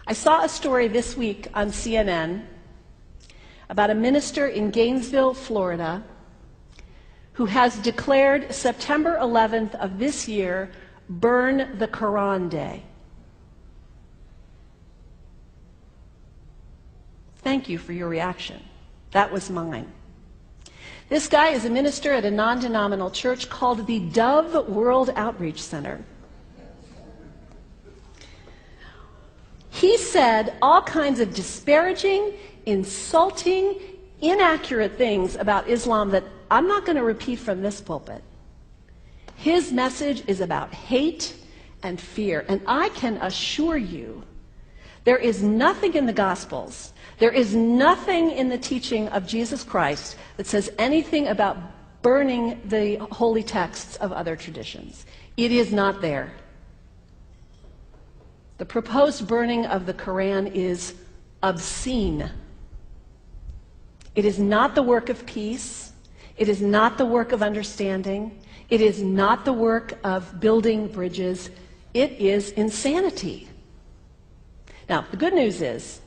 I saw a story this week on CNN about a minister in Gainesville, Florida, who has declared September 11th of this year Burn the Quran Day. Thank you for your reaction. That was mine. This guy is a minister at a non-denominational church called the Dove World Outreach Center. He said all kinds of disparaging, insulting, inaccurate things about Islam that I'm not going to repeat from this pulpit. His message is about hate and fear, and I can assure you there is nothing in the Gospels, there is nothing in the teaching of Jesus Christ that says anything about burning the holy texts of other traditions. It is not there. The proposed burning of the Quran is obscene. It is not the work of peace. It is not the work of understanding. It is not the work of building bridges. It is insanity. Now, the good news is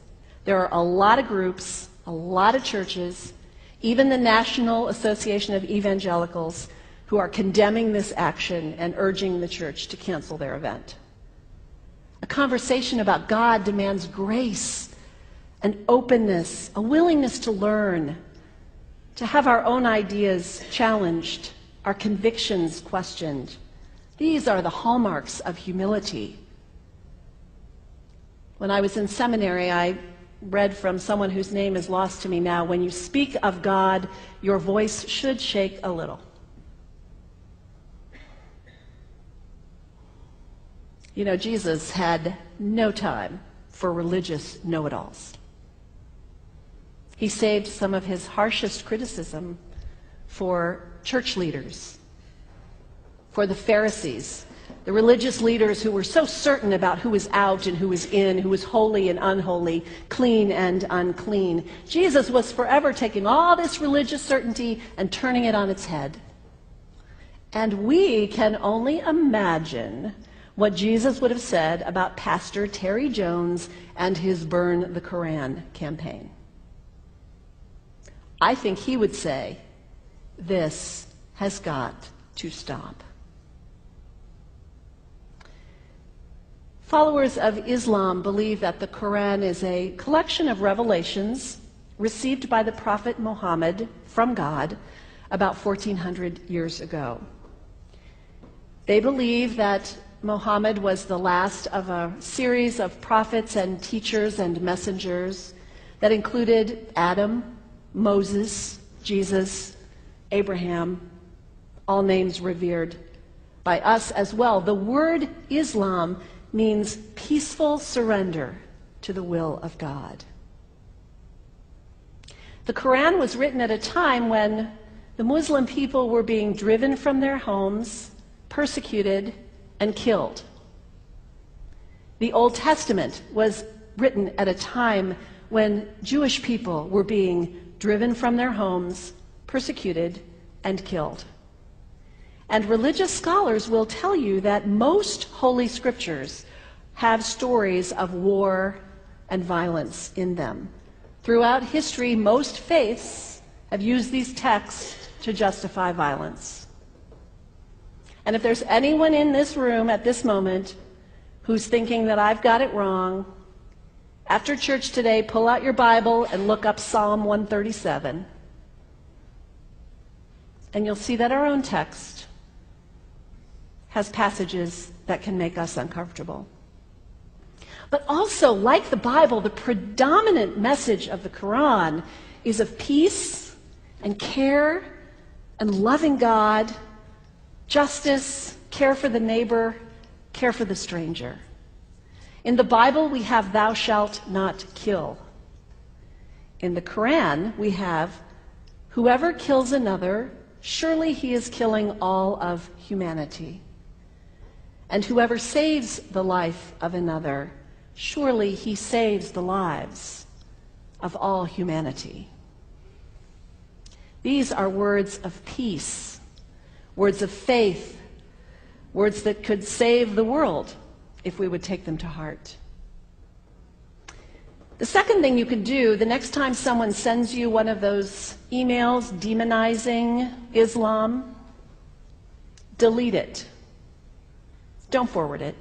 there are a lot of groups, a lot of churches, even the National Association of Evangelicals, who are condemning this action and urging the church to cancel their event. A conversation about God demands grace and openness, a willingness to learn, to have our own ideas challenged, our convictions questioned. These are the hallmarks of humility. When I was in seminary, I read from someone whose name is lost to me now, when you speak of God, your voice should shake a little. You know, Jesus had no time for religious know-it-alls. He saved some of his harshest criticism for church leaders, for the Pharisees, the religious leaders who were so certain about who was out and who was in, who was holy and unholy, clean and unclean. Jesus was forever taking all this religious certainty and turning it on its head. And we can only imagine what Jesus would have said about Pastor Terry Jones and his Burn the Quran campaign. I think he would say, this has got to stop. Followers of Islam believe that the Quran is a collection of revelations received by the Prophet Muhammad from God about 1400 years ago. They believe that Muhammad was the last of a series of prophets and teachers and messengers that included Adam, Moses, Jesus, Abraham, all names revered by us as well. The word Islam means peaceful surrender to the will of God. The Quran was written at a time when the Muslim people were being driven from their homes, persecuted, and killed. The Old Testament was written at a time when Jewish people were being driven from their homes, persecuted, and killed. And religious scholars will tell you that most holy scriptures have stories of war and violence in them. Throughout history, most faiths have used these texts to justify violence. And if there's anyone in this room at this moment who's thinking that I've got it wrong, after church today, pull out your Bible and look up Psalm 137. And you'll see that our own text has passages that can make us uncomfortable. But also, like the Bible, the predominant message of the Quran is of peace and care and loving God, justice, care for the neighbor, care for the stranger. In the Bible, we have thou shalt not kill. In the Quran, we have whoever kills another, surely he is killing all of humanity. And whoever saves the life of another, surely he saves the lives of all humanity. These are words of peace, words of faith, words that could save the world if we would take them to heart. The second thing you can do, the next time someone sends you one of those emails demonizing Islam, delete it. Don't forward it.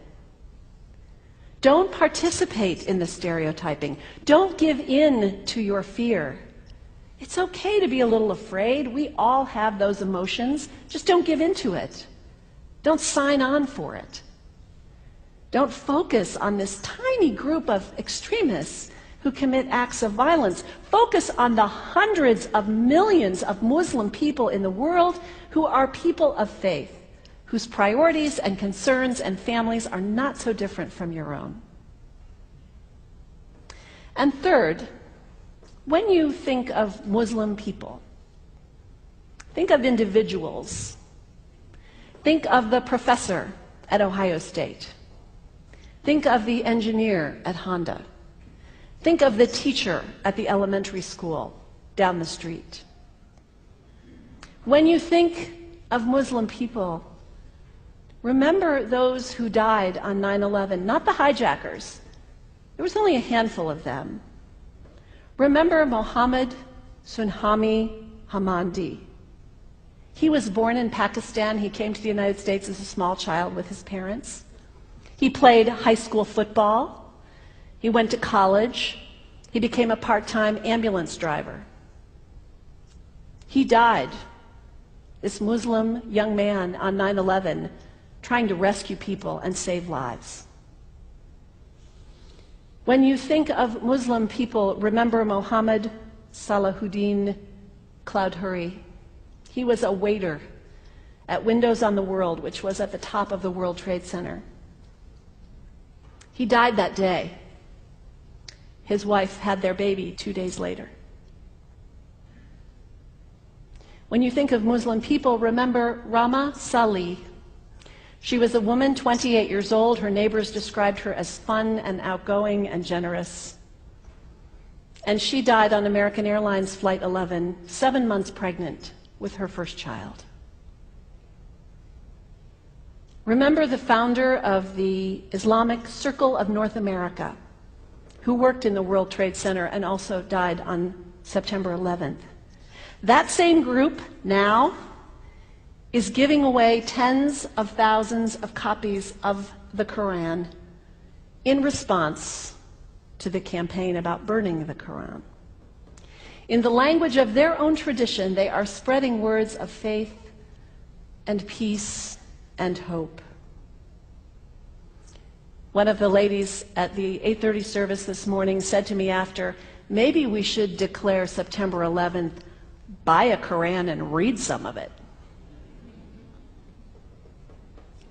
Don't participate in the stereotyping. Don't give in to your fear. It's okay to be a little afraid. We all have those emotions. Just don't give in to it. Don't sign on for it. Don't focus on this tiny group of extremists who commit acts of violence. Focus on the hundreds of millions of Muslim people in the world who are people of faith, whose priorities and concerns and families are not so different from your own. And third, when you think of Muslim people, think of individuals. Think of the professor at Ohio State. Think of the engineer at Honda. Think of the teacher at the elementary school down the street. When you think of Muslim people, remember those who died on 9/11, not the hijackers. There was only a handful of them. Remember Mohammed Sunhami Hamandi. He was born in Pakistan. He came to the United States as a small child with his parents. He played high school football. He went to college. He became a part-time ambulance driver. He died, this Muslim young man, on 9/11, trying to rescue people and save lives. When you think of Muslim people, remember Mohammed Salahuddin Cloudhurry. He was a waiter at Windows on the World, which was at the top of the World Trade Center. He died that day. His wife had their baby 2 days later. When you think of Muslim people, remember Rama Salih. She was a woman, 28 years old. Her neighbors described her as fun and outgoing and generous. And she died on American Airlines Flight 11, 7 months pregnant with her first child. Remember the founder of the Islamic Circle of North America, who worked in the World Trade Center and also died on September 11th. That same group now is giving away tens of thousands of copies of the Quran in response to the campaign about burning the Quran. In the language of their own tradition, they are spreading words of faith and peace and hope. One of the ladies at the 8:30 service this morning said to me after, maybe we should declare September 11th, buy a Quran and read some of it.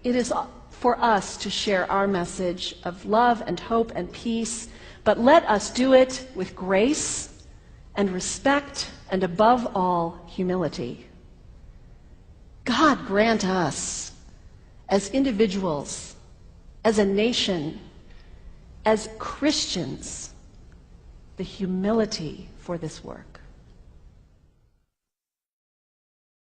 It is for us to share our message of love and hope and peace, but let us do it with grace and respect and above all, humility. God grant us, as individuals, as a nation, as Christians, the humility for this work.